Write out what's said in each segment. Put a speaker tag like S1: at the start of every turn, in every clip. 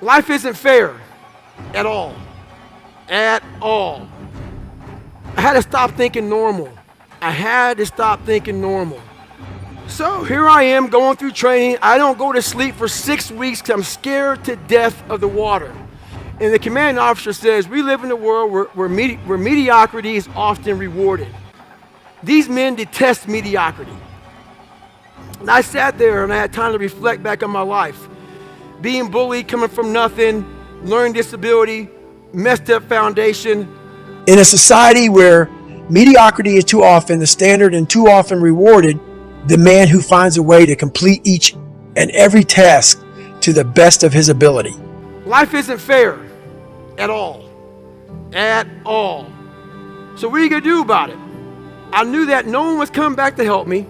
S1: Life isn't fair at all. At all. I had to stop thinking normal. I had to stop thinking normal. So here I am going through training. I don't go to sleep for 6 weeks because I'm scared to death of the water. And the commanding officer says, we live in a world where mediocrity is often rewarded. These men detest mediocrity. And I sat there and I had time to reflect back on my life. Being bullied, coming from nothing, learning disability, messed up foundation.
S2: In a society where mediocrity is too often the standard and too often rewarded, the man who finds a way to complete each and every task to the best of his ability.
S1: Life isn't fair at all. At all. So what are you going to do about it? I knew that no one was coming back to help me.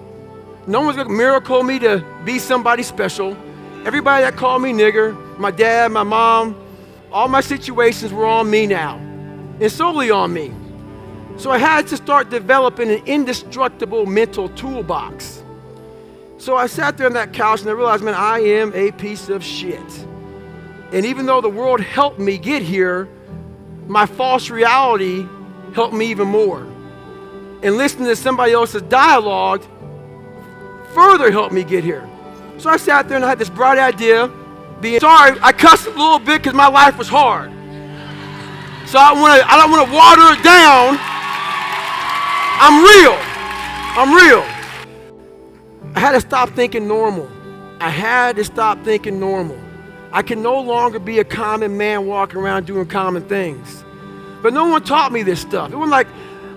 S1: No one was going to miracle me to be somebody special. Everybody that called me nigger, my dad, my mom, all my situations were on me now, and solely on me. So I had to start developing an indestructible mental toolbox. So I sat there on that couch and I realized, man, I am a piece of shit. And even though the world helped me get here, my false reality helped me even more. And listening to somebody else's dialogue further helped me get here. So I sat there and I had this bright idea. Being sorry, I cussed a little bit because my life was hard. So I don't want to water it down. I'm real. I had to stop thinking normal. I had to stop thinking normal. I can no longer be a common man walking around doing common things. But no one taught me this stuff. It wasn't like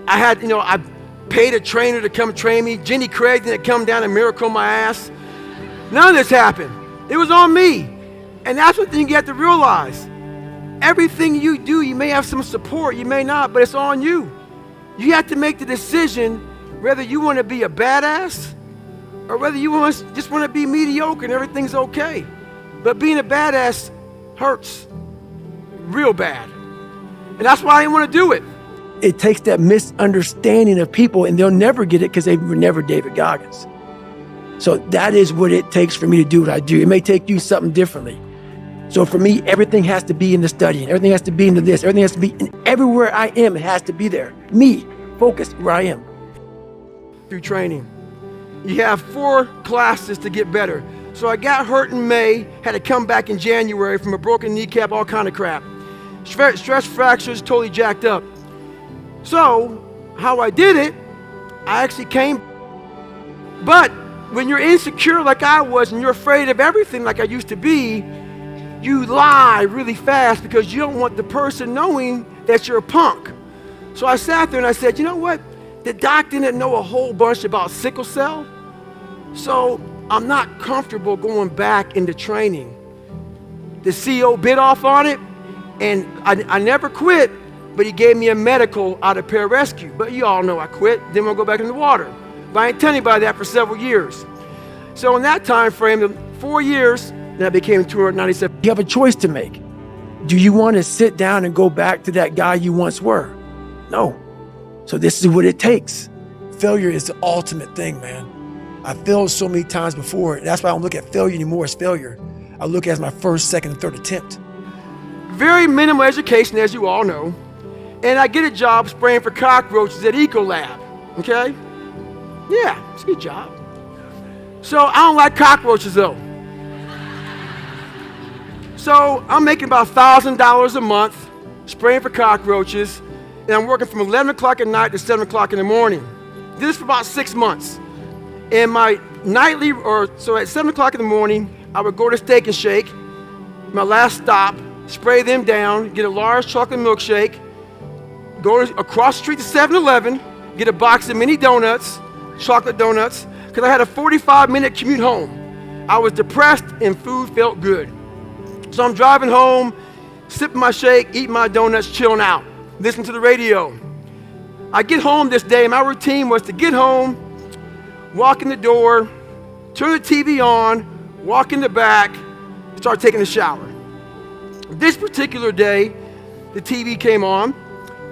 S1: I paid a trainer to come train me. Jenny Craig didn't come down and miracle my ass. None of this happened. It was on me. And that's the thing you have to realize. Everything you do, you may have some support, you may not, but it's on you. You have to make the decision whether you want to be a badass or whether you just want to be mediocre and everything's okay. But being a badass hurts real bad. And that's why I didn't want to do it.
S2: It takes that misunderstanding of people, and they'll never get it because they were never David Goggins. So that is what it takes for me to do what I do. It may take you something differently. So for me, everything has to be in the studying. Everything has to be into this. Everything has to be in everywhere I am. It has to be there. Me, focused where I am.
S1: Through training, you have 4 classes to get better. So I got hurt in May, had to come back in January from a broken kneecap, all kind of crap. Stress fractures, totally jacked up. So how I did it, I actually came. But when you're insecure like I was and you're afraid of everything like I used to be, you lie really fast because you don't want the person knowing that you're a punk. So I sat there and I said, you know what? The doc didn't know a whole bunch about sickle cell. So I'm not comfortable going back into training. The CEO bit off on it and I never quit, but he gave me a medical out of pararescue. But you all know I quit, didn't want to go back in the water. But I ain't telling anybody that for several years. So in that time frame, 4 years, then I became 297.
S2: You have a choice to make. Do you want to sit down and go back to that guy you once were? No. So this is what it takes. Failure is the ultimate thing, man. I failed so many times before. And that's why I don't look at failure anymore as failure. I look at it as my first, second, and third attempt.
S1: Very minimal education, as you all know. And I get a job spraying for cockroaches at Ecolab, okay? Yeah, it's a good job. So I don't like cockroaches though. So I'm making about $1,000 a month spraying for cockroaches, and I'm working from 11 o'clock at night to 7 o'clock in the morning. Did this for about 6 months. And my nightly, so at 7 o'clock in the morning, I would go to Steak and Shake, my last stop, spray them down, get a large chocolate milkshake, go across the street to 7-Eleven, get a box of mini donuts, chocolate donuts, because I had a 45-minute commute home. I was depressed and food felt good. So I'm driving home, sipping my shake, eating my donuts, chilling out, listening to the radio. I get home this day, and my routine was to get home, walk in the door, turn the TV on, walk in the back, start taking a shower. This particular day, the TV came on,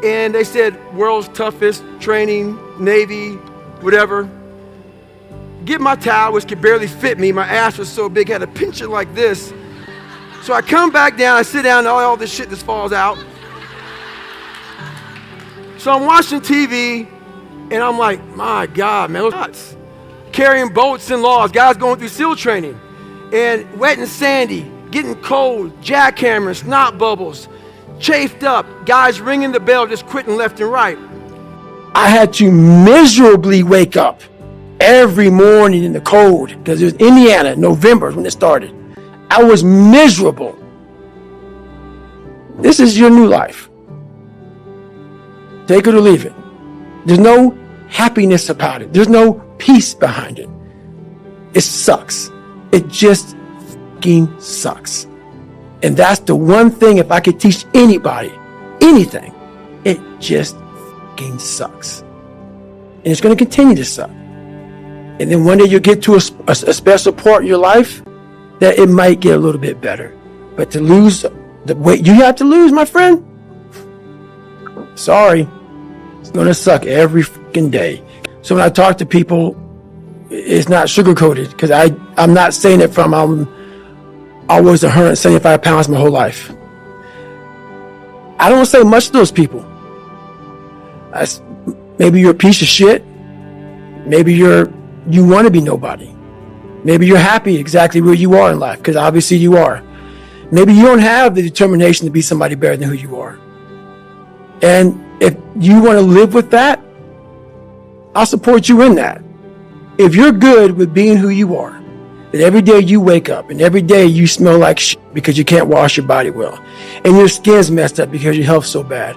S1: and they said, world's toughest training, Navy, whatever. Get my towel, which could barely fit me. My ass was so big, I had to pinch it like this. So I come back down, I sit down, and all this shit just falls out. So I'm watching TV, and I'm like, my God, man, those nuts. Carrying boats and logs, guys going through SEAL training, and wet and sandy, getting cold, jackhammering, snot bubbles, chafed up, guys ringing the bell, just quitting left and right.
S2: I had to miserably wake up every morning in the cold because it was Indiana, November when it started. I was miserable. This is your new life. Take it or leave it. There's no happiness about it. There's no peace behind it. It sucks. It just fucking sucks. And that's the one thing, if I could teach anybody anything, it just fucking sucks. And it's going to continue to suck. And then one day you'll get to a special part in your life that it might get a little bit better. But to lose the weight you have to lose, my friend, sorry, it's going to suck every fucking day. So when I talk to people, it's not sugar-coated, because I'm not saying it from I was 175 pounds my whole life. I don't say much to those people. Maybe you're a piece of shit. Maybe you want to be nobody. Maybe you're happy exactly where you are in life, because obviously you are. Maybe you don't have the determination to be somebody better than who you are. And if you want to live with that, I'll support you in that. If you're good with being who you are, that every day you wake up and every day you smell like shit because you can't wash your body well, and your skin's messed up because your health's so bad,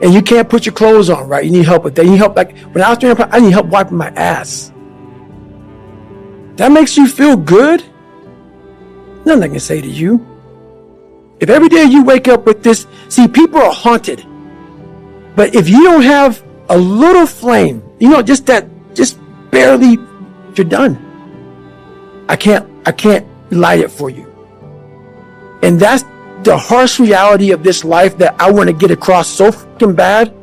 S2: and you can't put your clothes on right, you need help with that. You need help, like when I was doing it, I need help wiping my ass. That makes you feel good? Nothing I can say to you. If every day you wake up with this, see, people are haunted. But if you don't have a little flame, just barely, you're done. I can't light it for you. And that's the harsh reality of this life that I want to get across so fucking bad.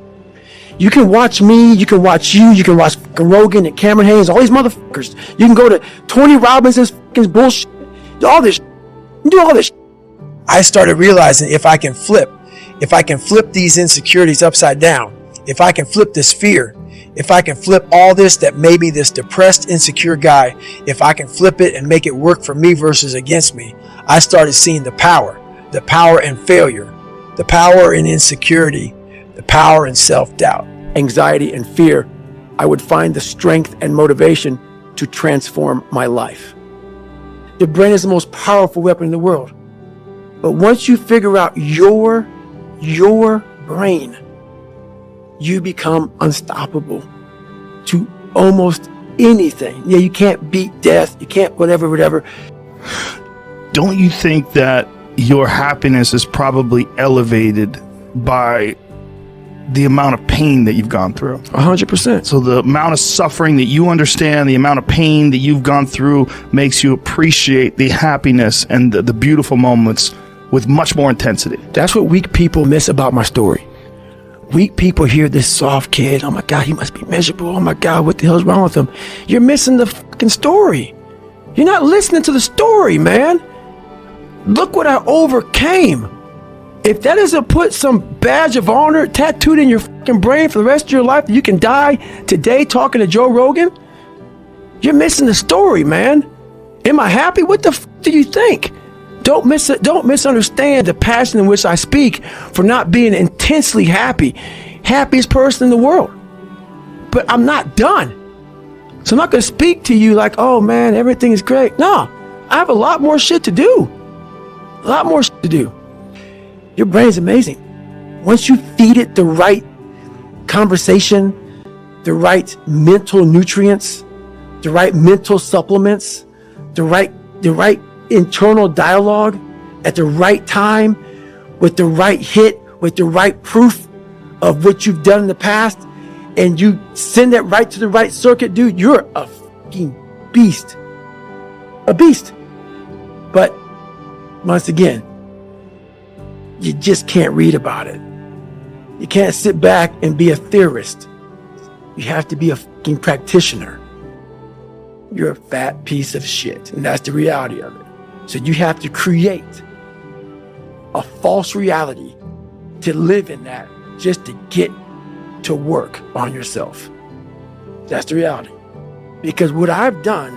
S2: You can watch me, you can watch you can watch Rogan and Cameron Haynes, all these motherfuckers. You can go to Tony Robbins's fucking bullshit, do all this shit. I started realizing if I can flip these insecurities upside down, if I can flip this fear, if I can flip all this that made me this depressed, insecure guy, if I can flip it and make it work for me versus against me, I started seeing the power in failure, the power in insecurity, the power in self-doubt,
S3: anxiety and fear. I would find the strength and motivation to transform my life.
S2: The brain is the most powerful weapon in the world. But once you figure out your brain, you become unstoppable to almost anything. Yeah, you can't beat death. You can't whatever.
S4: Don't you think that your happiness is probably elevated by the amount of pain that you've gone through?
S2: 100%.
S4: So the amount of suffering that you understand, the amount of pain that you've gone through makes you appreciate the happiness and the beautiful moments with much more intensity.
S2: That's what weak people miss about my story. Weak people hear this soft kid, oh my God, he must be miserable. Oh my God, what the hell's wrong with him? You're missing the fucking story. You're not listening to the story, man. Look what I overcame. If that doesn't put some badge of honor tattooed in your fucking brain for the rest of your life, that you can die today talking to Joe Rogan, you're missing the story, man. Am I happy? What the fuck do you think? Don't misunderstand the passion in which I speak for not being intensely happy. Happiest person in the world. But I'm not done. So I'm not going to speak to you like, oh man, everything is great. No, I have a lot more shit to do. A lot more shit to do. Your brain's amazing. Once you feed it the right conversation, the right mental nutrients, the right mental supplements, the right internal dialogue at the right time, with the right hit, with the right proof of what you've done in the past, and you send that right to the right circuit, dude, you're a fucking beast. A beast. But once again, you just can't read about it. You can't sit back and be a theorist. You have to be a fucking practitioner. You're a fat piece of shit, and that's the reality of it. So you have to create a false reality to live in that just to get to work on yourself. That's the reality. Because what I've done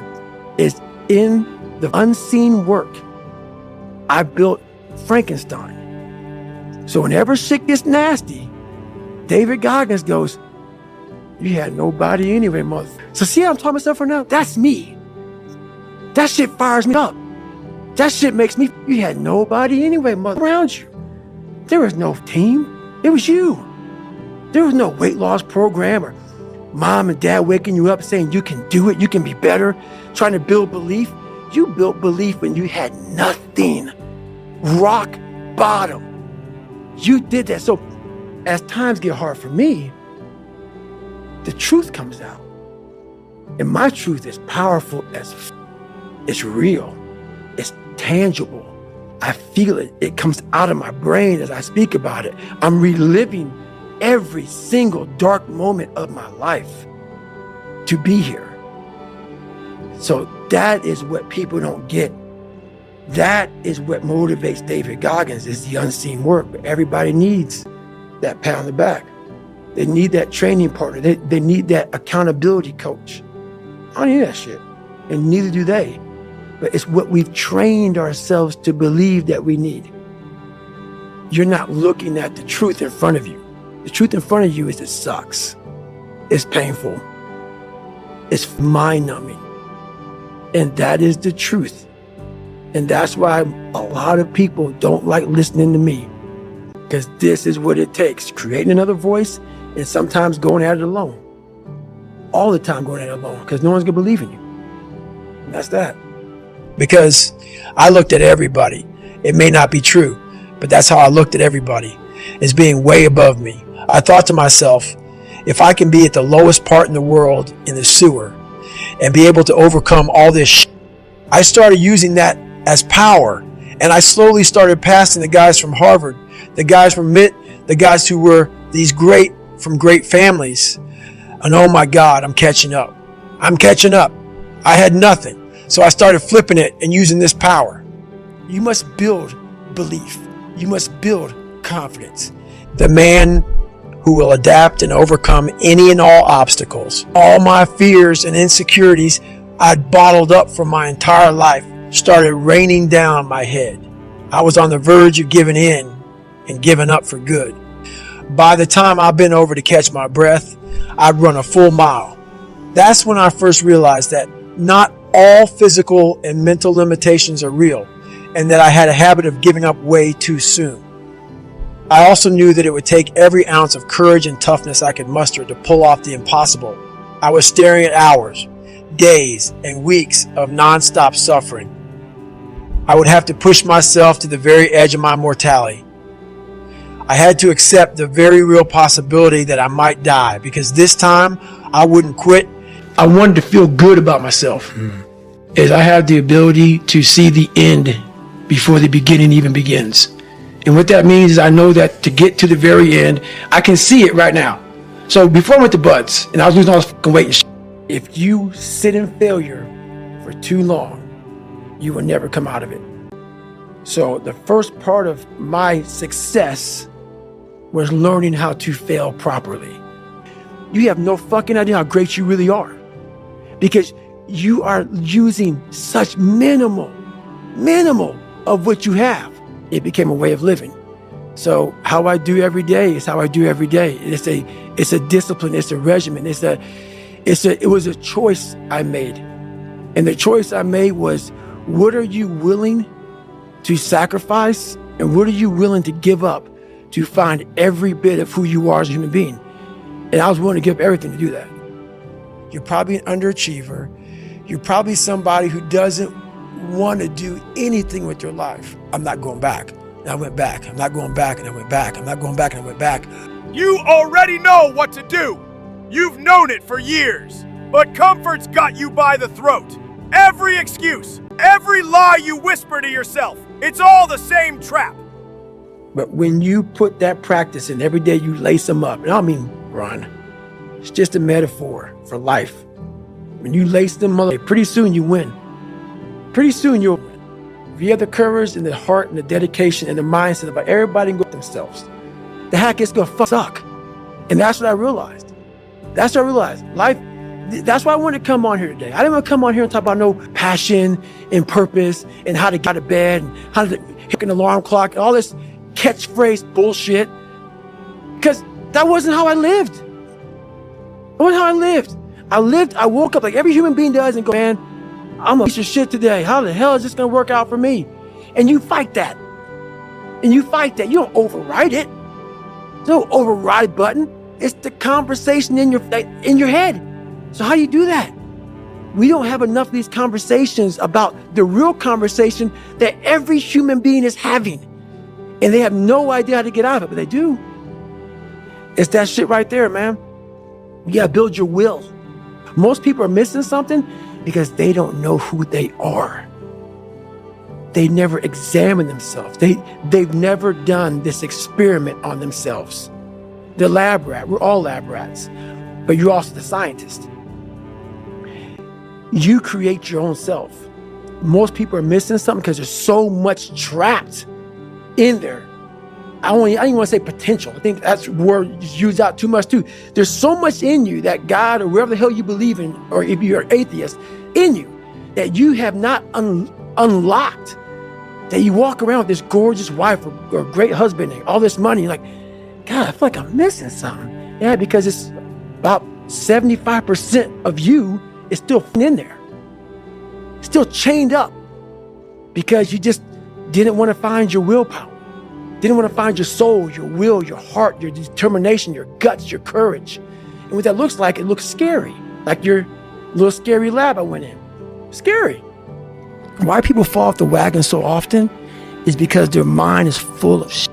S2: is in the unseen work, I built Frankenstein. So whenever shit gets nasty, David Goggins goes, you had nobody anyway, mother. So see how I'm talking myself right now? That's me. That shit fires me up. That shit makes me, you had nobody anyway, mother, around you. There was no team. It was you. There was no weight loss program or mom and dad waking you up saying you can do it, you can be better, trying to build belief. You built belief when you had nothing. Rock bottom. You did that. So as times get hard for me, the truth comes out. And my truth is powerful as it's real. It's tangible. I feel it. It comes out of my brain as I speak about it. I'm reliving every single dark moment of my life to be here. So that is what people don't get. That is what motivates David Goggins, is the unseen work. But everybody needs that pat on the back. They need that training partner. They need that accountability coach. I don't need that shit. And neither do they. But it's what we've trained ourselves to believe that we need. You're not looking at the truth in front of you. The truth in front of you is it sucks. It's painful. It's mind-numbing. And that is the truth. And that's why a lot of people don't like listening to me. Because this is what it takes. Creating another voice and sometimes going at it alone. All the time going at it alone. Because no one's going to believe in you. And that's that.
S3: Because I looked at everybody. It may not be true, but that's how I looked at everybody, as being way above me. I thought to myself, if I can be at the lowest part in the world, in the sewer, and be able to overcome all this shit, I started using that as power. And I slowly started passing the guys from Harvard, the guys from MIT, the guys who were these great, from great families. And oh my God, I'm catching up. I'm catching up. I had nothing. So I started flipping it and using this power.
S2: You must build belief. You must build confidence.
S3: The man who will adapt and overcome any and all obstacles. All my fears and insecurities I'd bottled up for my entire life started raining down my head. I was on the verge of giving in and giving up for good. By the time I bent over to catch my breath, I'd run a full mile. That's when I first realized that not all physical and mental limitations are real, and that I had a habit of giving up way too soon. I also knew that it would take every ounce of courage and toughness I could muster to pull off the impossible. I was staring at hours, days, and weeks of nonstop suffering. I would have to push myself to the very edge of my mortality. I had to accept the very real possibility that I might die, because this time I wouldn't quit.
S2: I wanted to feel good about myself. As I have the ability to see the end before the beginning even begins. And what that means is I know that to get to the very end, I can see it right now. So before I went to Buds and I was losing all this fucking weight and shit, if you sit in failure for too long, you will never come out of it. So the first part of my success was learning how to fail properly. You have no fucking idea how great you really are, because you are using such minimal of what you have. It became a way of living. So how I do every day is how I do every day. It's a discipline. It's a regimen. It was a choice I made. And the choice I made was, what are you willing to sacrifice? And what are you willing to give up to find every bit of who you are as a human being? And I was willing to give up everything to do that. You're probably an underachiever. You're probably somebody who doesn't want to do anything with your life. I'm not going back. And I went back. I'm not going back. And I went back. I'm not going back. And I went back.
S5: You already know what to do. You've known it for years. But comfort's got you by the throat. Every excuse, every lie you whisper to yourself, it's all the same trap.
S2: But when you put that practice in, every day you lace them up, and I don't mean run. It's just a metaphor for life. When you lace them up, pretty soon you win. Pretty soon you'll win. if you have the courage and the heart and the dedication and the mindset about everybody can go themselves, the heck it's gonna suck. And that's what I realized. That's what I realized. Life, that's why I wanted to come on here today. I didn't want to come on here and talk about no passion and purpose and how to get out of bed and how to hit an alarm clock and all this catchphrase bullshit. Because that wasn't how I lived. That wasn't how I lived. I woke up like every human being does and go, man, I'm a piece of shit today. How the hell is this going to work out for me? And you fight that. You don't override it. There's no override button. It's the conversation in your head. So how do you do that? We don't have enough of these conversations about the real conversation that every human being is having. And they have no idea how to get out of it, but they do. It's that shit right there, man. You gotta build your will. Most people are missing something because they don't know who they are. They never examine themselves. They've never done this experiment on themselves. The lab rat, we're all lab rats, but you're also the scientist. You create your own self. Most people are missing something because there's so much trapped in there. I don't even want to say potential. I think that's a word used out too much too. There's so much in you that God or wherever the hell you believe in, or if you're atheist, in you that you have not unlocked. That you walk around with this gorgeous wife or great husband and all this money. You're like, God, I feel like I'm missing something. Yeah, because it's about 75% of you is still in there. Still chained up. Because you just didn't want to find your willpower. Didn't want to find your soul, your will, your heart, your determination, your guts, your courage. And what that looks like, it looks scary. Like your little scary lab I went in. Scary. Why people fall off the wagon so often is because their mind is full of shit.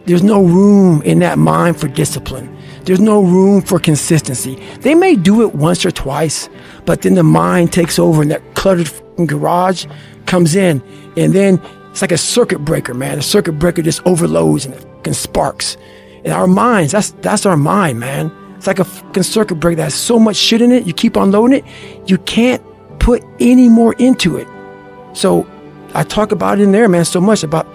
S2: There's no room in that mind for discipline. There's no room for consistency. They may do it once or twice, but then the mind takes over and that cluttered fucking garage comes in. And then it's like a circuit breaker, man. A circuit breaker just overloads and it fucking sparks. And our minds, that's our mind, man. It's like a fucking circuit breaker that has so much shit in it. You keep on loading it. You can't put any more into it. So I talk about it in there, man, so much about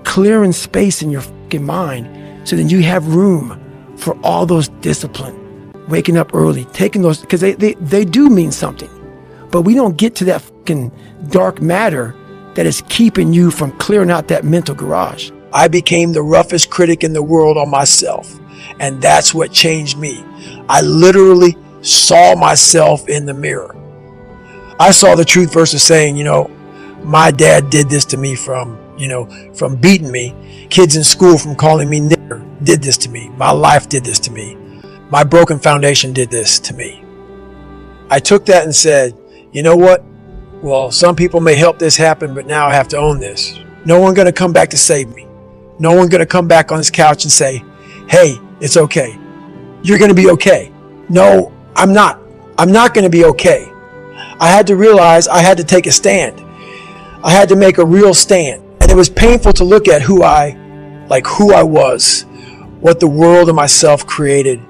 S2: clearing space in your fucking mind so then you have room for all those discipline, waking up early, taking those, because they do mean something. But we don't get to that fucking dark matter that is keeping you from clearing out that mental garage.
S3: I became the roughest critic in the world on myself, and that's what changed me. I literally saw myself in the mirror. I saw the truth versus saying, my dad did this to me from beating me. Kids in school from calling me nigger did this to me. My life did this to me. My broken foundation did this to me. I took that and said, you know what? Well, some people may help this happen, but now I have to own this. No one's going to come back to save me. No one's going to come back on this couch and say, hey, it's okay. You're going to be okay. No, I'm not. I'm not going to be okay. I had to realize I had to take a stand. I had to make a real stand. And it was painful to look at who I was, what the world and myself created.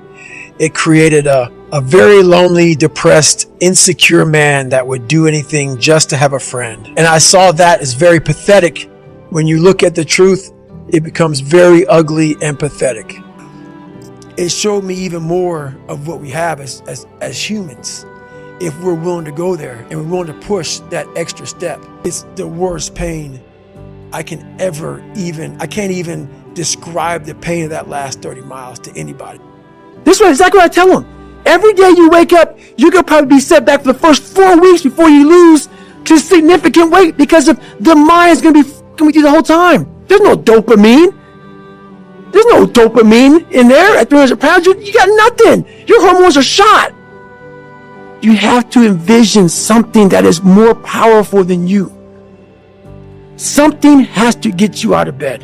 S3: It created a very lonely, depressed, insecure man that would do anything just to have a friend. And I saw that as very pathetic. When you look at the truth, it becomes very ugly and pathetic.
S2: It showed me even more of what we have as humans. If we're willing to go there and we're willing to push that extra step, it's the worst pain I can't even describe the pain of that last 30 miles to anybody. This is exactly what I tell them. Every day you wake up, you could probably be set back for the first 4 weeks before you lose to significant weight because of the mind's going to be f***ing with you the whole time. There's no dopamine. There's no dopamine in there at 300 pounds. You got nothing. Your hormones are shot. You have to envision something that is more powerful than you. Something has to get you out of bed.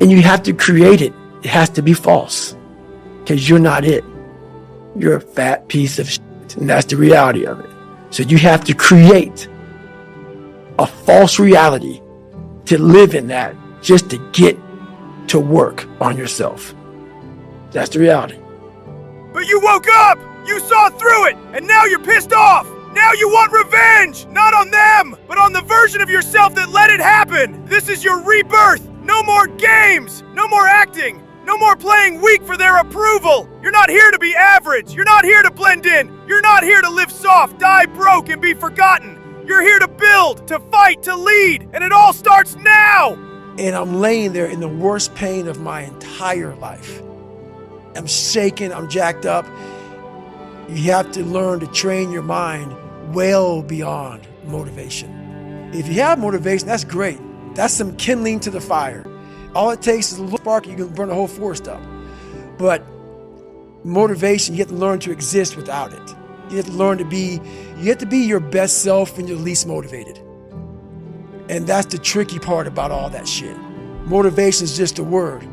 S2: And you have to create it. It has to be false. Because you're not it. You're a fat piece of shit. And that's the reality of it. So you have to create a false reality to live in that just to get to work on yourself. That's the reality.
S5: But you woke up! You saw through it! And now you're pissed off! Now you want revenge! Not on them, but on the version of yourself that let it happen! This is your rebirth! No more games! No more acting! No more playing weak for their approval! You're not here to be average! You're not here to blend in! You're not here to live soft, die broke, and be forgotten! You're here to build, to fight, to lead, and it all starts now!
S3: And I'm laying there in the worst pain of my entire life. I'm shaking, I'm jacked up. You have to learn to train your mind well beyond motivation. If you have motivation, that's great. That's some kindling to the fire. All it takes is a little spark, you can burn the whole forest up. But motivation, you have to learn to exist without it. You have to learn to be, you have to be your best self when you're least motivated. And that's the tricky part about all that shit. Motivation is just a word.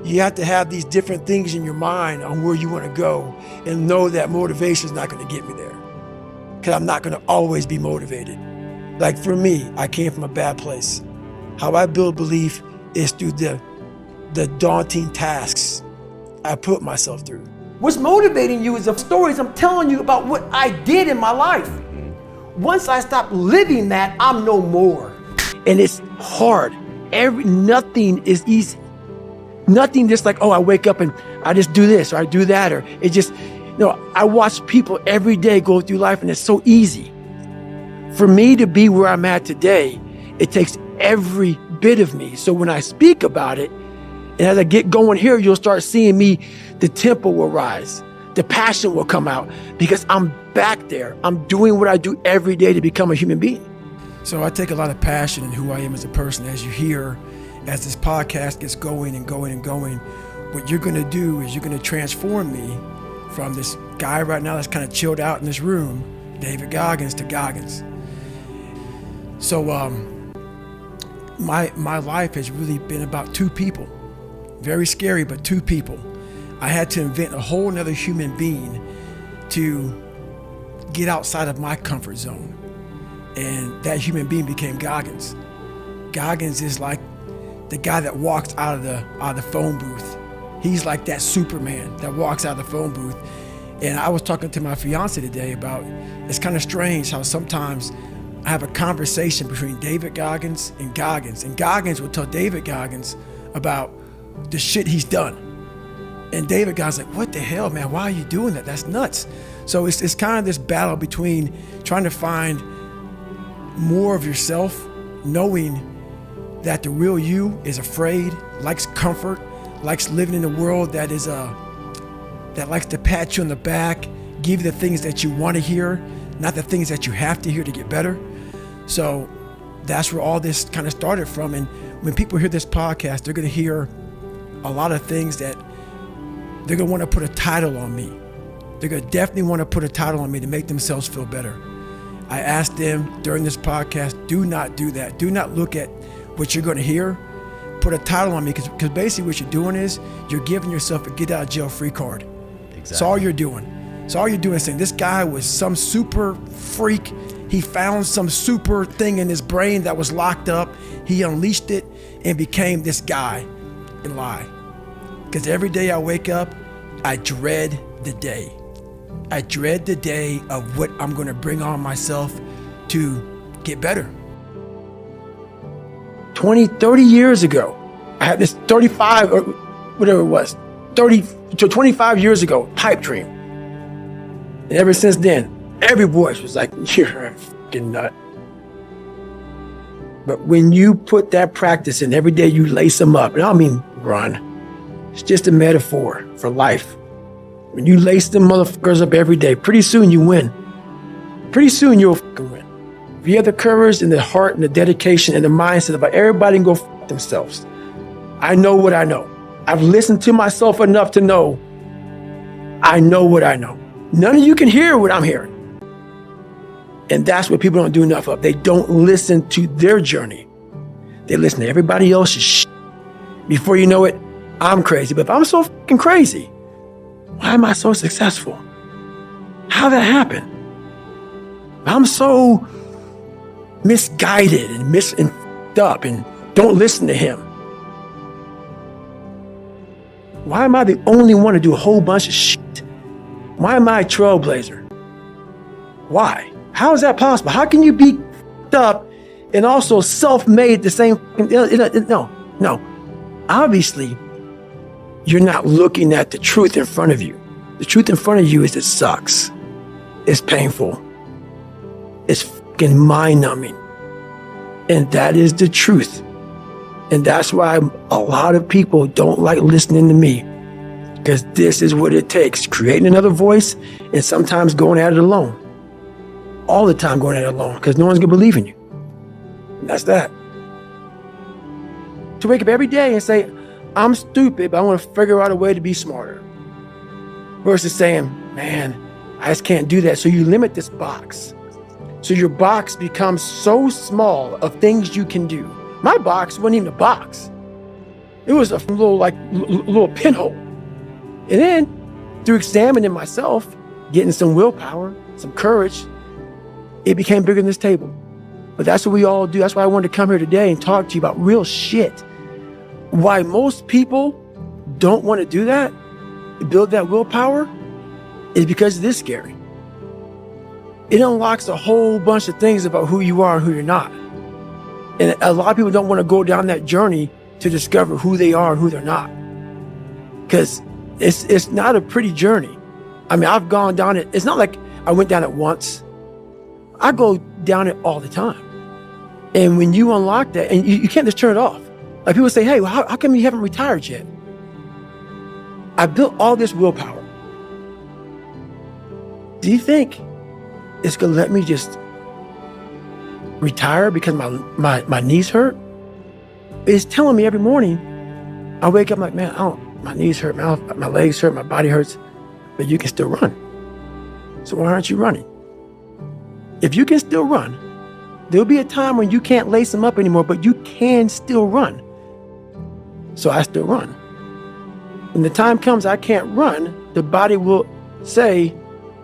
S3: You have to have these different things in your mind on where you want to go and know that motivation is not going to get me there. Because I'm not going to always be motivated. Like for me, I came from a bad place. How I build belief is through the daunting tasks I put myself through.
S2: What's motivating you is the stories I'm telling you about what I did in my life. Once I stop living that, I'm no more. And it's hard. Nothing is easy. Nothing just like, oh, I wake up and I just do this or I do that, or it just, I watch people every day go through life and it's so easy. For me to be where I'm at today, it takes every bit of me. So when I speak about it, and as I get going here, you'll start seeing me, the tempo will rise, the passion will come out because I'm back there. I'm doing what I do every day to become a human being.
S3: So I take a lot of passion in who I am as a person. As you hear, as this podcast gets going and going and going, what you're going to do is you're going to transform me from this guy right now that's kind of chilled out in this room, David Goggins, to Goggins. So my life has really been about two people. Very scary, but two people. I had to invent a whole nother human being to get outside of my comfort zone. And that human being became Goggins. Goggins is like the guy that walks out of the phone booth. He's like that Superman that walks out of the phone booth. And I was talking to my fiance today about, it's kind of strange how sometimes I have a conversation between David Goggins, and Goggins will tell David Goggins about the shit he's done. And David Goggins like, what the hell, man? Why are you doing that? That's nuts. So it's kind of this battle between trying to find more of yourself, knowing that the real you is afraid, likes comfort, likes living in a world that is that likes to pat you on the back, give you the things that you want to hear, not the things that you have to hear to get better. So that's where all this kind of started from. And when people hear this podcast, they're going to hear a lot of things that they're going to want to put a title on me. They're going to definitely want to put a title on me to make themselves feel better. I asked them during this podcast, do not do that. Do not look at what you're going to hear. Put a title on me, because basically what you're doing is you're giving yourself a get out of jail free card. Exactly. That's all you're doing. So all you're doing is saying this guy was some super freak. He found some super thing in his brain that was locked up. He unleashed it and became this guy and lie. Because every day I wake up, I dread the day. I dread the day of what I'm going to bring on myself to get better.
S2: 20, 30 years ago, I had this 35 or whatever it was, 30 to 25 years ago, pipe dream. And ever since then, every voice was like, you're a fucking nut. But when you put that practice in, every day you lace them up, and I don't mean run. It's just a metaphor for life. When you lace them motherfuckers up every day, pretty soon you win. Pretty soon you'll fucking win. If you have the courage and the heart and the dedication and the mindset about everybody can go fuck themselves. I know what I know. I've listened to myself enough to know I know what I know. None of you can hear what I'm hearing. And that's what people don't do enough of. They don't listen to their journey. They listen to everybody else's shit. Before you know it, I'm crazy. But if I'm so fucking crazy, why am I so successful? How did that happen? I'm so misguided and fucked up and don't listen to him. Why am I the only one to do a whole bunch of shit? Why am I a trailblazer? Why? How is that possible? How can you be up and also self-made the same? No. Obviously, you're not looking at the truth in front of you. The truth in front of you is it sucks. It's painful. It's fucking mind-numbing. And that is the truth. And that's why a lot of people don't like listening to me. Because this is what it takes. Creating another voice and sometimes going at it alone. All the time going at it alone. Because no one's going to believe in you. And that's that. To wake up every day and say, I'm stupid, but I want to figure out a way to be smarter. Versus saying, man, I just can't do that. So you limit this box. So your box becomes so small of things you can do. My box wasn't even a box. It was a little pinhole. And then through examining myself, getting some willpower, some courage, it became bigger than this table. But that's what we all do. That's why I wanted to come here today and talk to you about real shit. Why most people don't want to do that, build that willpower, is because it is scary. It unlocks a whole bunch of things about who you are and who you're not. And a lot of people don't want to go down that journey to discover who they are and who they're not. Because it's not a pretty journey. I mean, I've gone down it. It's not like I went down it once. I go down it all the time. And when you unlock that, and you can't just turn it off. Like people say, hey, well, how come you haven't retired yet? I built all this willpower. Do you think it's gonna let me just retire because my knees hurt? It's telling me every morning, I wake up like, man, my knees hurt, my legs hurt, my body hurts, but you can still run. So why aren't you running? If you can still run, there'll be a time when you can't lace them up anymore, but you can still run. So I still run. When the time comes I can't run, the body will say,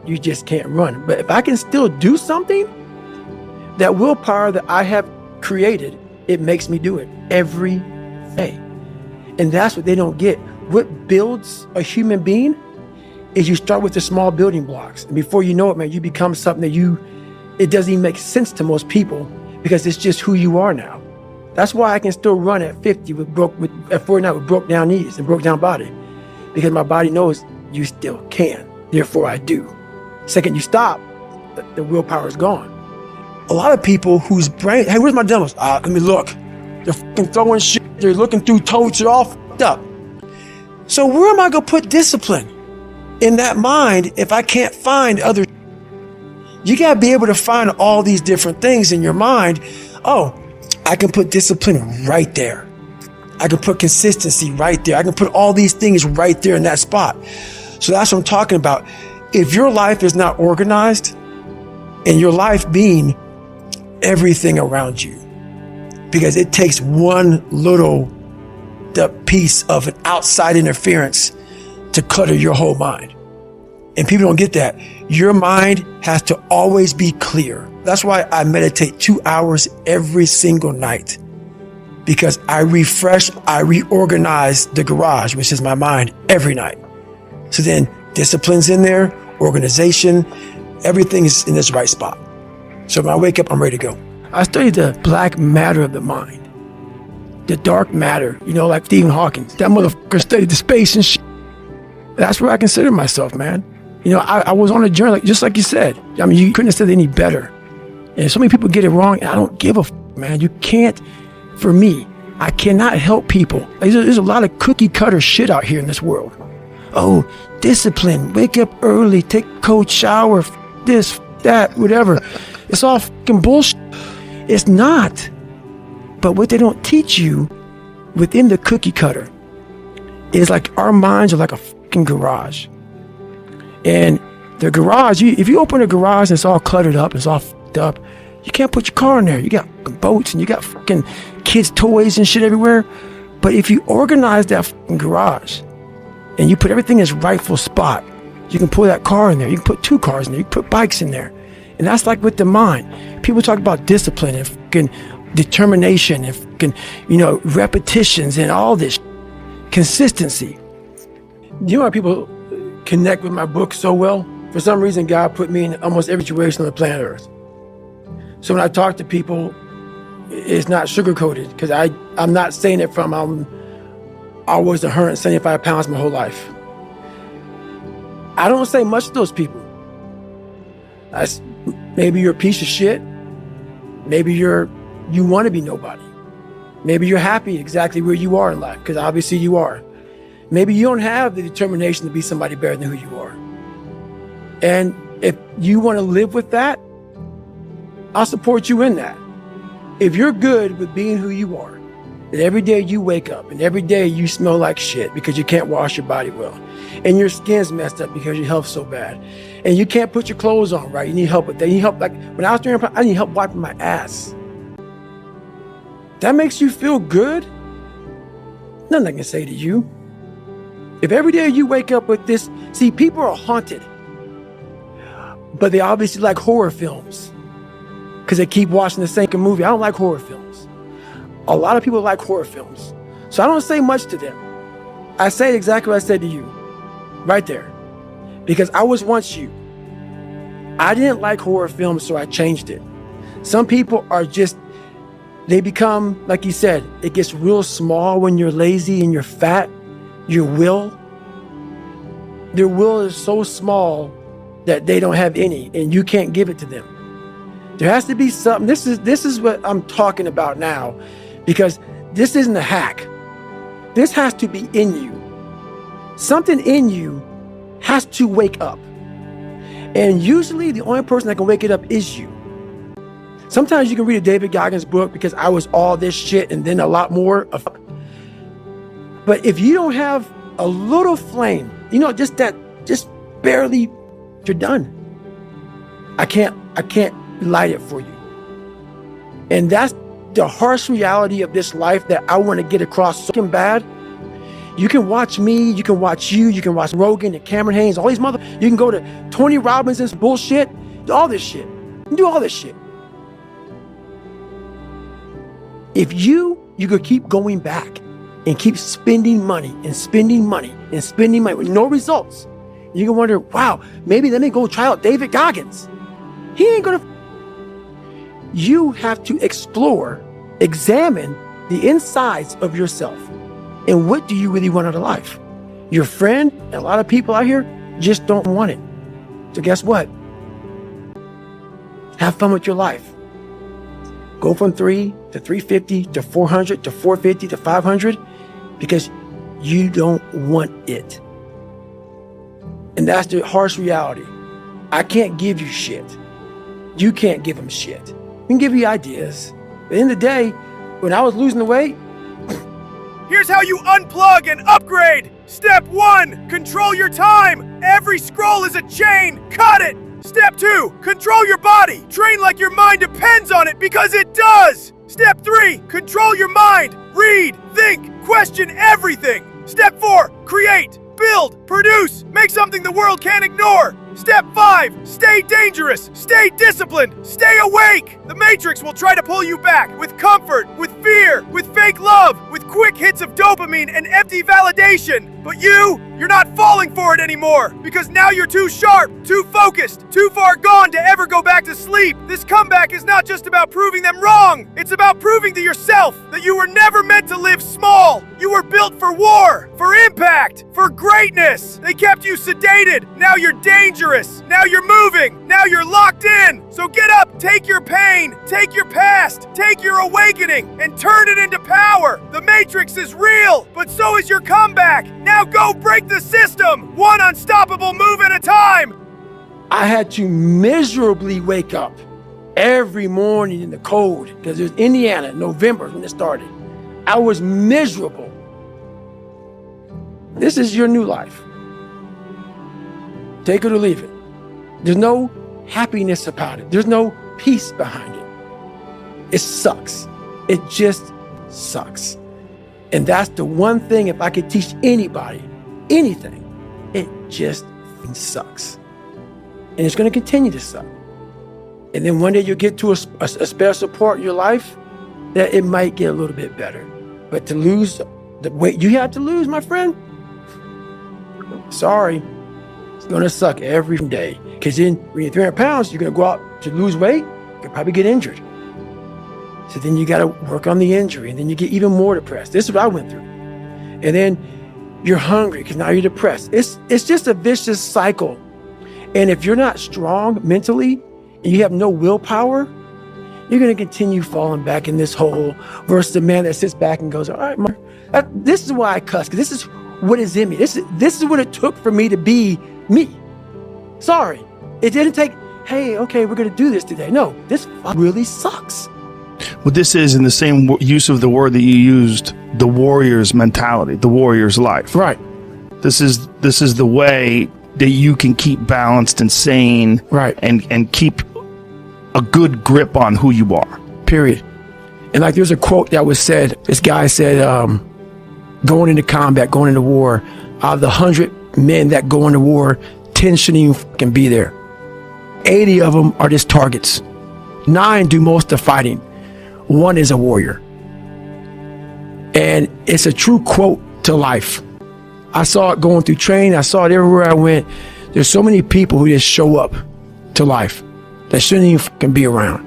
S2: you just can't run. But if I can still do something, that willpower that I have created, it makes me do it every day. And that's what they don't get. What builds a human being is you start with the small building blocks. And before you know it, man, you become something that it doesn't even make sense to most people because it's just who you are now. That's why I can still run at 50 at 49 with broke down knees and broke down body. Because my body knows you still can. Therefore I do. Second you stop, the willpower is gone. A lot of people whose brain, hey, where's my demos? Let me look. They're fucking throwing shit. They're looking through totes. They're all fucked up. So where am I going to put discipline in that mind if I can't find other? You got to be able to find all these different things in your mind. Oh, I can put discipline right there. I can put consistency right there. I can put all these things right there in that spot. So that's what I'm talking about. If your life is not organized, and your life being everything around you, because it takes one little piece of an outside interference to clutter your whole mind. And people don't get that. Your mind has to always be clear. That's why I meditate 2 hours every single night, because I reorganize the garage, which is my mind, every night. So then discipline's in there, organization, everything is in this right spot. So when I wake up, I'm ready to go. I studied the black matter of the mind, the dark matter, like Stephen Hawking. That motherfucker studied the space and shit. That's where I consider myself, man. I was on a journey, just like you said. I mean, you couldn't have said it any better. And so many people get it wrong, and I don't give a man. You can't, for me, I cannot help people. There's a lot of cookie cutter shit out here in this world. Oh, discipline, wake up early, take a cold shower, this, that, whatever. It's all fucking bullshit. It's not. But what they don't teach you within the cookie cutter is like our minds are like a fucking garage. And the garage, if you open a garage and it's all cluttered up, it's all fucked up, you can't put your car in there. You got fucking boats and you got fucking kids' toys and shit everywhere. But if you organize that fucking garage and you put everything in its rightful spot, you can pull that car in there. You can put 2 cars in there. You can put bikes in there. And that's like with the mind. People talk about discipline and fucking determination and fucking, repetitions and all this consistency. You know why people connect with my book so well? For some reason, God put me in almost every situation on the planet Earth. So when I talk to people, it's not sugar-coated, because I'm not saying it from I was 175 pounds my whole life. I don't say much to those people. Maybe you're a piece of shit. Maybe you want to be nobody. Maybe you're happy exactly where you are in life, because obviously you are. Maybe you don't have the determination to be somebody better than who you are. And if you want to live with that, I'll support you in that. If you're good with being who you are, that every day you wake up and every day you smell like shit because you can't wash your body well, and your skin's messed up because your health's so bad, and you can't put your clothes on right, you need help with that. You need help, like when I was doing, I need help wiping my ass. That makes you feel good? Nothing I can say to you. If every day you wake up with this, see, people are haunted, but they obviously like horror films because they keep watching the same movie. I don't like horror films. A lot of people like horror films. So I don't say much to them. I say exactly what I said to you, right there, because I was once you. I didn't like horror films, so I changed it. Some people are just, they become, like you said, it gets real small when you're lazy and you're fat. Your will, their will is so small that they don't have any, and you can't give it to them. There has to be something. This is what I'm talking about now, because this isn't a hack. This has to be in you. Something in you has to wake up. And usually the only person that can wake it up is you. Sometimes you can read a David Goggins book, because I was all this shit and then a lot more of. But if you don't have a little flame, just barely, you're done. I can't light it for you. And that's the harsh reality of this life that I want to get across so bad. You can watch me, you can watch you, you can watch Rogan and Cameron Haynes, all these you can go to Tony Robbins's bullshit, do all this shit. You can do all this shit. If you could keep going back and keep spending money and spending money and spending money with no results, you can wonder, wow, maybe let me go try out David Goggins. He ain't gonna. You have to explore, examine the insides of yourself. And what do you really want out of life? Your friend and a lot of people out here just don't want it. So guess what? Have fun with your life. Go from 3 to 350 to 400 to 450 to 500, because you don't want it. And that's the harsh reality. I can't give you shit. You can't give them shit. We can give you ideas. At the end of the day, when I was losing the weight,
S5: here's how you unplug and upgrade. Step 1, control your time. Every scroll is a chain. Cut it. Step 2, control your body. Train like your mind depends on it, because it does. Step 3, control your mind. Read, think, question everything. Step 4, create, build, produce, make something the world can't ignore. Step 5, stay dangerous, stay disciplined, stay awake. The Matrix will try to pull you back with comfort, with fear, with fake love, with quick hits of dopamine and empty validation. But you're not falling for it anymore, because now you're too sharp, too focused, too far gone to ever go back to sleep. This comeback is not just about proving them wrong. It's about proving to yourself that you were never meant to live small. You were built for war, for impact, for greatness. They kept you sedated. Now you're dangerous. Now you're moving. Now you're locked in. So get up, take your pain, take your past, take your awakening, and turn it into power. The Matrix is real, but so is your comeback. Now go break the system, one unstoppable move at a time.
S2: I had to miserably wake up every morning in the cold, because it was Indiana, November when it started. I was miserable. This is your new life. Take it or leave it. There's no happiness about it. There's no peace behind it. It sucks. It just sucks. And that's the one thing, if I could teach anybody anything, it just sucks. And it's going to continue to suck. And then one day you'll get to a special part in your life that it might get a little bit better. But to lose the weight you have to lose, my friend, sorry, it's going to suck every day. Because then when you're 300 pounds, you're going to go out to lose weight. could probably get injured. So then you got to work on the injury, and then you get even more depressed. This is what I went through. And then you're hungry because now you're depressed. It's just a vicious cycle. And if you're not strong mentally and you have no willpower, you're going to continue falling back in this hole versus the man that sits back and goes, all right, Mark, this is why I cuss, because this is what is in me. This is what it took for me to be me. Sorry. It didn't take, hey, okay, we're going to do this today. No, this really sucks.
S4: What this is, in the same use of the word that you used, the warrior's mentality, the warrior's life.
S2: Right.
S4: This is the way that you can keep balanced and sane,
S2: right,
S4: and keep a good grip on who you are.
S2: Period. And like there's a quote that was said, this guy said, going into combat, going into war, out of the 100 men that go into war, 10 shouldn't even fucking be there. 80 of them are just targets. 9 do most of the fighting. 1 is a warrior. And it's a true quote to life. I saw it going through training. I saw it everywhere I went. There's so many people who just show up to life that shouldn't even fucking be around.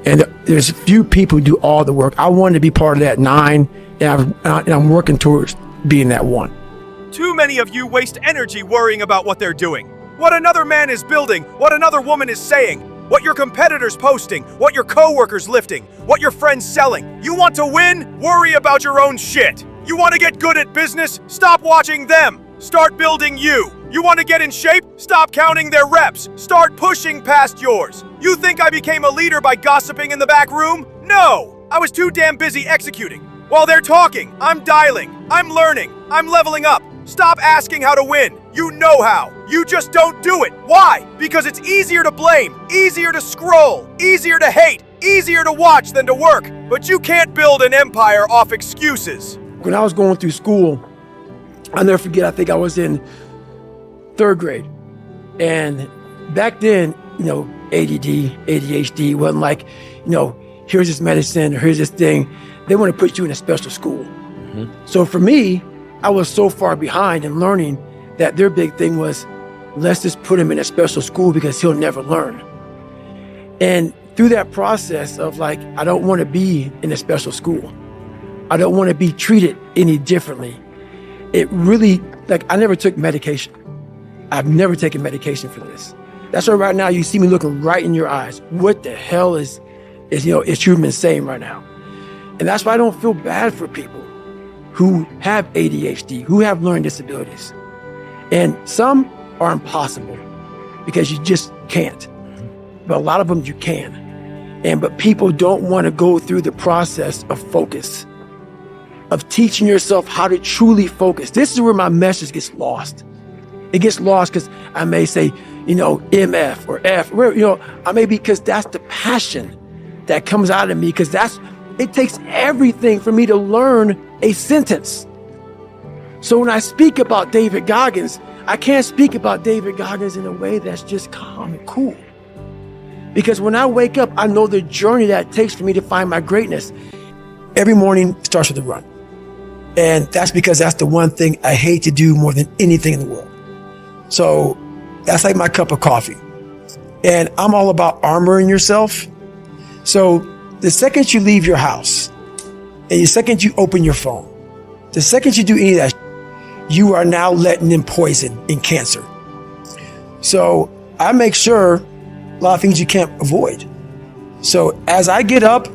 S2: And there's a few people who do all the work. I wanted to be part of that 9, and I'm working towards being that 1.
S5: Too many of you waste energy worrying about what they're doing, what another man is building, what another woman is saying, what your competitors posting, what your coworkers lifting, what your friends selling. You want to win? Worry about your own shit. You want to get good at business? Stop watching them. Start building you. You want to get in shape? Stop counting their reps. Start pushing past yours. You think I became a leader by gossiping in the back room? No, I was too damn busy executing. While they're talking, I'm dialing, I'm learning, I'm leveling up. Stop asking how to win. You know how. You just don't do it. Why? Because it's easier to blame, easier to scroll, easier to hate, easier to watch than to work. But you can't build an empire off excuses.
S2: When I was going through school, I'll never forget, I think I was in 3rd grade. And back then, ADD, ADHD wasn't like, here's this medicine, or here's this thing. They want to put you in a special school. Mm-hmm. So for me, I was so far behind in learning that their big thing was, let's just put him in a special school because he'll never learn. And through that process of like, I don't want to be in a special school. I don't want to be treated any differently. It really, I never took medication. I've never taken medication for this. That's why right now you see me looking right in your eyes. What the hell is you've been saying right now? And that's why I don't feel bad for people who have ADHD, who have learning disabilities. And some are impossible because you just can't. But a lot of them you can. But people don't want to go through the process of focus, of teaching yourself how to truly focus. This is where my message gets lost. It gets lost because I may say, MF or F, I may be, because that's the passion that comes out of me, because it takes everything for me to learn a sentence. So when I speak about David Goggins, I can't speak about David Goggins in a way that's just calm and cool. Because when I wake up, I know the journey that it takes for me to find my greatness. Every morning starts with a run. And that's because that's the one thing I hate to do more than anything in the world. So that's like my cup of coffee. And I'm all about armoring yourself. So the second you leave your house, and the second you open your phone, the second you do any of that, you are now letting in poison and cancer. So I make sure a lot of things you can't avoid. So as I get up,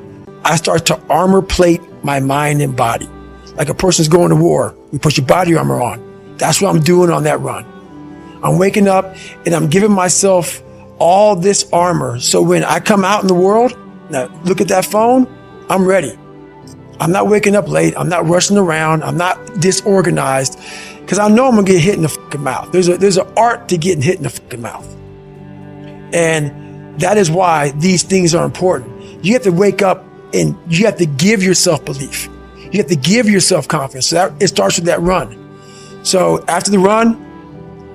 S2: I start to armor plate my mind and body. Like a person's going to war, you put your body armor on. That's what I'm doing on that run. I'm waking up and I'm giving myself all this armor. So when I come out in the world, now look at that phone, I'm ready. I'm not waking up late. I'm not rushing around. I'm not disorganized, because I know I'm gonna get hit in the fucking mouth. There's an art to getting hit in the fucking mouth. And that is why these things are important. You have to wake up and you have to give yourself belief. You have to give yourself confidence. So it starts with that run. So after the run,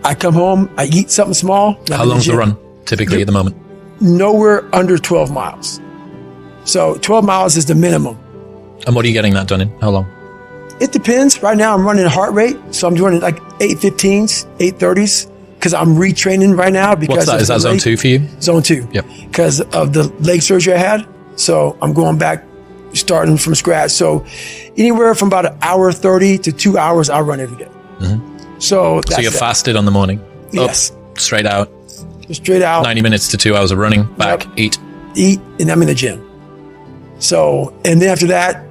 S2: I come home, I eat something small.
S6: How long's the run typically at the moment?
S2: Nowhere under 12 miles. So 12 miles is the minimum.
S6: And what are you getting that done in? How long?
S2: It depends. Right now I'm running heart rate. So I'm doing like 8:15s, 8:30s, because I'm retraining right now. Because
S6: What's that? Is that zone 2 for you?
S2: Zone 2.
S6: Yep.
S2: Because of the leg surgery I had. So I'm going back, starting from scratch. So anywhere from about 1:30 to 2 hours, I run every day. So that's
S6: you're
S2: that.
S6: fasted on the morning?
S2: Yes.
S6: Up, straight out,
S2: Straight out.
S6: 90 minutes to 2 hours of running, back,
S2: Yep.
S6: eat.
S2: And I'm in the gym. So, and then after that,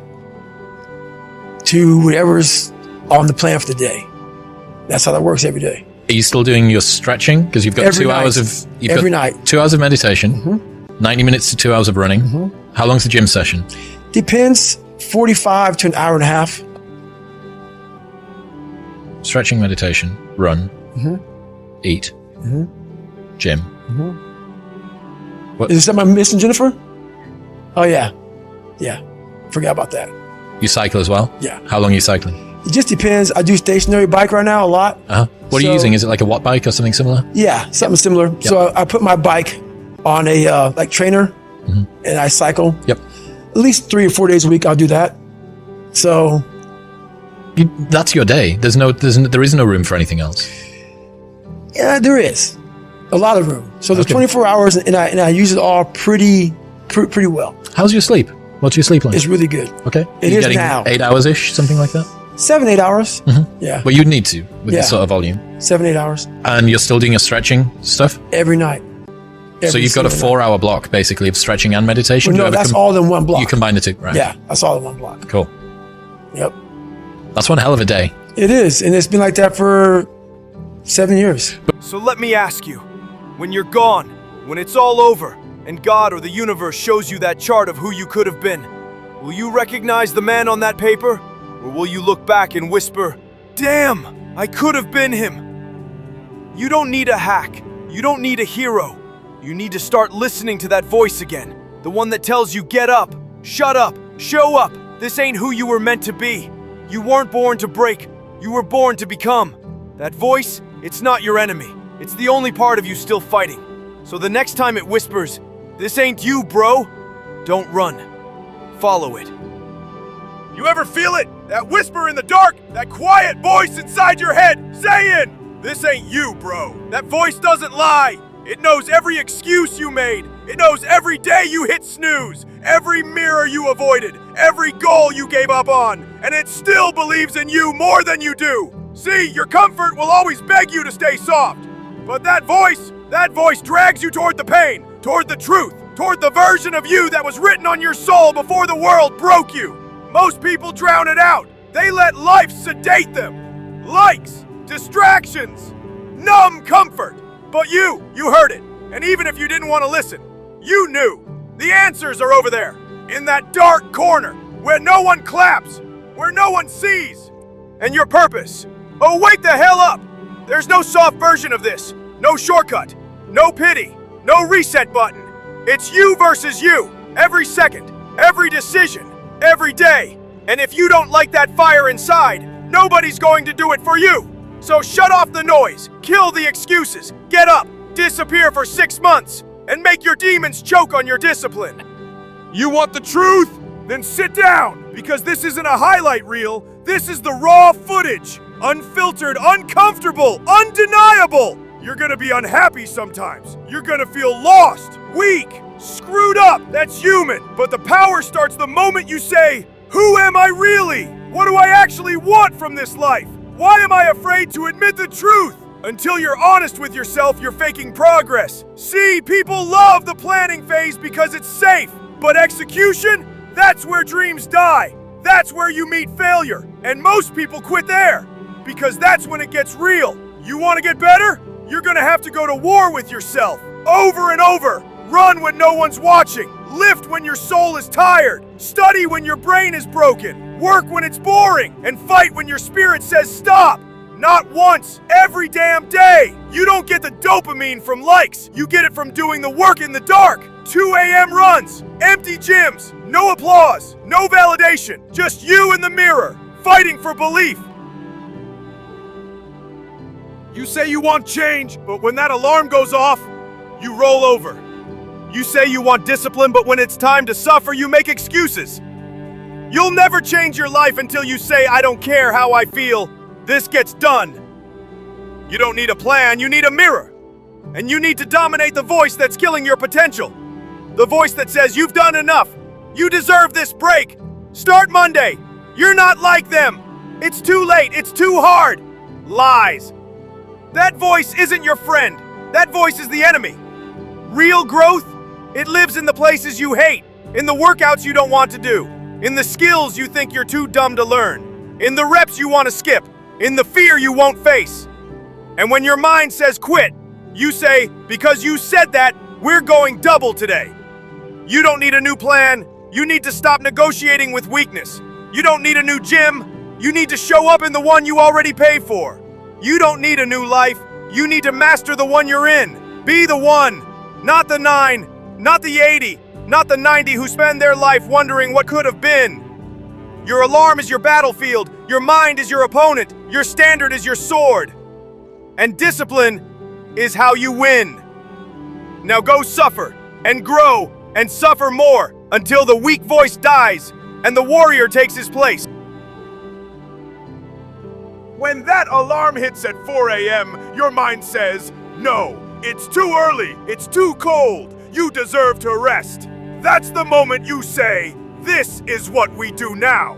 S2: to whatever's on the plan for the day. That's how that works every day.
S6: Are you still doing your stretching? Because you've got
S2: Every
S6: 2
S2: night.
S6: hours of... You've
S2: Every
S6: got
S2: night.
S6: 2 hours of meditation, 90 minutes to 2 hours of running. How long's the gym session?
S2: Depends, 45 to an hour and a half.
S6: Stretching, meditation, run, eat, gym.
S2: Is there something I'm missing, Jennifer? Oh, yeah. Yeah. Forgot about that.
S6: You cycle as well?
S2: Yeah.
S6: How long are you cycling?
S2: It just depends. I do stationary bike right now a lot.
S6: What are you using? Is it like a watt bike or something similar?
S2: Yeah, something similar. So I put my bike on a like trainer and I cycle.
S6: Yep.
S2: At least 3 or 4 days a week I'll do that. So
S6: That's your day. There is no room for anything else.
S2: yeah, there is a lot of room. So there's
S6: Okay.
S2: 24 hours and I use it all pretty well.
S6: How's your sleep? What's your sleep like?
S2: It's really good.
S6: Okay.
S2: It
S6: You're
S2: is
S6: getting
S2: now.
S6: 8 hours-ish, something like that?
S2: 7-8 hours. Yeah.
S6: Well, you'd need to with
S2: Yeah.
S6: this sort of volume.
S2: 7-8 hours
S6: And you're still doing your stretching stuff?
S2: every night.
S6: So
S2: Every
S6: you've got a
S2: single night.
S6: 4-hour block, basically, of stretching and meditation?
S2: Well,
S6: Do you
S2: no,
S6: ever
S2: that's all in one block.
S6: You combine the two, right?
S2: Yeah, that's all in one block.
S6: Cool.
S2: Yep.
S6: That's one hell of a day.
S2: It is. And it's been like that for 7 years.
S5: So let me ask you, when you're gone, when it's all over, and God or the universe shows you that chart of who you could have been, will you recognize the man on that paper? Or will you look back and whisper, "Damn, I could have been him"? You don't need a hack. You don't need a hero. You need to start listening to that voice again. The one that tells you, get up, shut up, show up. This ain't who you were meant to be. You weren't born to break. You were born to become. That voice, it's not your enemy. It's the only part of you still fighting. So the next time it whispers, "This ain't you, bro," don't run. Follow it. You ever feel it? That whisper in the dark, that quiet voice inside your head saying, "This ain't you, bro." That voice doesn't lie. It knows every excuse you made. It knows every day you hit snooze, every mirror you avoided, every goal you gave up on, and it still believes in you more than you do. See, your comfort will always beg you to stay soft. But that voice drags you toward the pain, toward the truth, toward the version of you that was written on your soul before the world broke you. Most people drown it out. They let life sedate them. Likes, distractions, numb comfort. But you heard it. And even if you didn't want to listen, you knew. The answers are over there, in that dark corner, where no one claps, where no one sees. And your purpose. Oh, wake the hell up. There's no soft version of this. No shortcut. No pity. No reset button. It's you versus you. Every second. Every decision. Every day. And if you don't like that fire inside, nobody's going to do it for you. So shut off the noise. Kill the excuses. Get up. Disappear for 6 months. And make your demons choke on your discipline. You want the truth? Then sit down. Because this isn't a highlight reel. This is the raw footage. Unfiltered, uncomfortable, undeniable. You're gonna be unhappy sometimes. You're gonna feel lost, weak, screwed up. That's human. But the power starts the moment you say, "Who am I really? What do I actually want from this life? Why am I afraid to admit the truth?" Until you're honest with yourself, you're faking progress. See, people love the planning phase because it's safe. But execution? That's where dreams die. That's where you meet failure. And most people quit there. Because that's when it gets real. You want to get better? You're gonna have to go to war with yourself. Over and over. Run when no one's watching. Lift when your soul is tired. Study when your brain is broken. Work when it's boring. And fight when your spirit says stop. Not once, every damn day. You don't get the dopamine from likes. You get it from doing the work in the dark. 2 a.m. runs, empty gyms, no applause, no validation. Just you in the mirror, fighting for belief. You say you want change, but when that alarm goes off, you roll over. You say you want discipline, but when it's time to suffer, you make excuses. You'll never change your life until you say, "I don't care how I feel. This gets done." You don't need a plan, you need a mirror. And you need to dominate the voice that's killing your potential. The voice that says you've done enough. You deserve this break. Start Monday. You're not like them. It's too late. It's too hard. Lies. That voice isn't your friend. That voice is the enemy. Real growth, it lives in the places you hate, in the workouts you don't want to do, in the skills you think you're too dumb to learn, in the reps you want to skip, in the fear you won't face. And when your mind says quit, you say, because you said that, we're going double today. You don't need a new plan. You need to stop negotiating with weakness. You don't need a new gym. You need to show up in the one you already pay for. You don't need a new life. You need to master the one you're in. Be the one, not the 9, not the 80, not the 90 who spend their life wondering what could have been. Your alarm is your battlefield. Your mind is your opponent. Your standard is your sword. And discipline is how you win. Now go suffer and grow and suffer more until the weak voice dies and the warrior takes his place. When that alarm hits at 4 a.m., your mind says, no, it's too early, it's too cold, you deserve to rest. That's the moment you say, this is what we do now.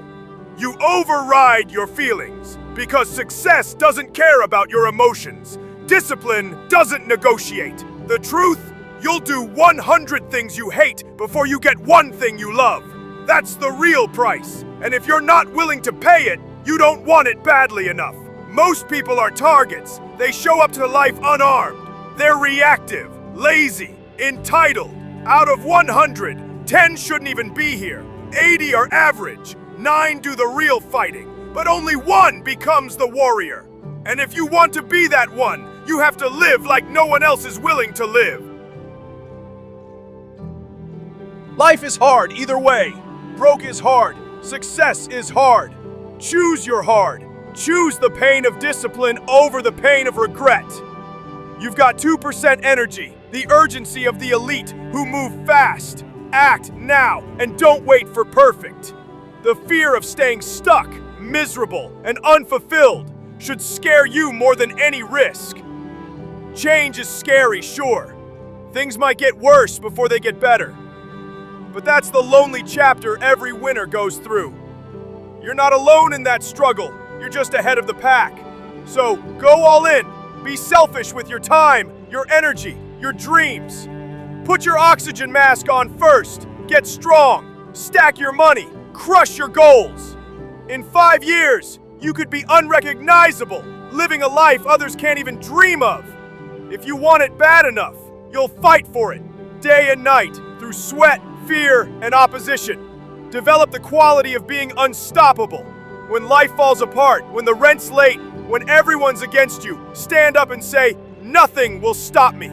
S5: You override your feelings because success doesn't care about your emotions. Discipline doesn't negotiate. The truth, you'll do 100 things you hate before you get one thing you love. That's the real price. And if you're not willing to pay it, you don't want it badly enough. Most people are targets. They show up to life unarmed. They're reactive, lazy, entitled. Out of 100, 10 shouldn't even be here. 80 are average. 9 do the real fighting. But only 1 becomes the warrior. And if you want to be that one, you have to live like no one else is willing to live. Life is hard either way. Broke is hard. Success is hard. Choose your hard. Choose the pain of discipline over the pain of regret. You've got 2% energy, the urgency of the elite who move fast. Act now and don't wait for perfect. The fear of staying stuck, miserable, and unfulfilled should scare you more than any risk. Change is scary, sure. Things might get worse before they get better. But that's the lonely chapter every winner goes through. You're not alone in that struggle. You're just ahead of the pack. So go all in. Be selfish with your time, your energy, your dreams. Put your oxygen mask on first. Get strong. Stack your money. Crush your goals. In 5 years, you could be unrecognizable, living a life others can't even dream of. If you want it bad enough, you'll fight for it, day and night, through sweat, fear, and opposition. Develop the quality of being unstoppable. When life falls apart, when the rent's late, when everyone's against you, stand up and say, nothing will stop me.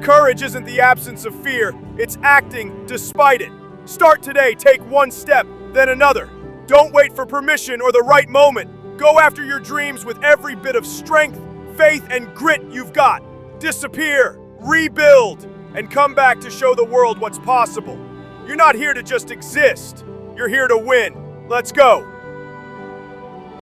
S5: Courage isn't the absence of fear, it's acting despite it. Start today, take one step, then another. Don't wait for permission or the right moment. Go after your dreams with every bit of strength, faith, and grit you've got. Disappear, rebuild, and come back to show the world what's possible. You're not here to just exist. You're here to win. Let's go.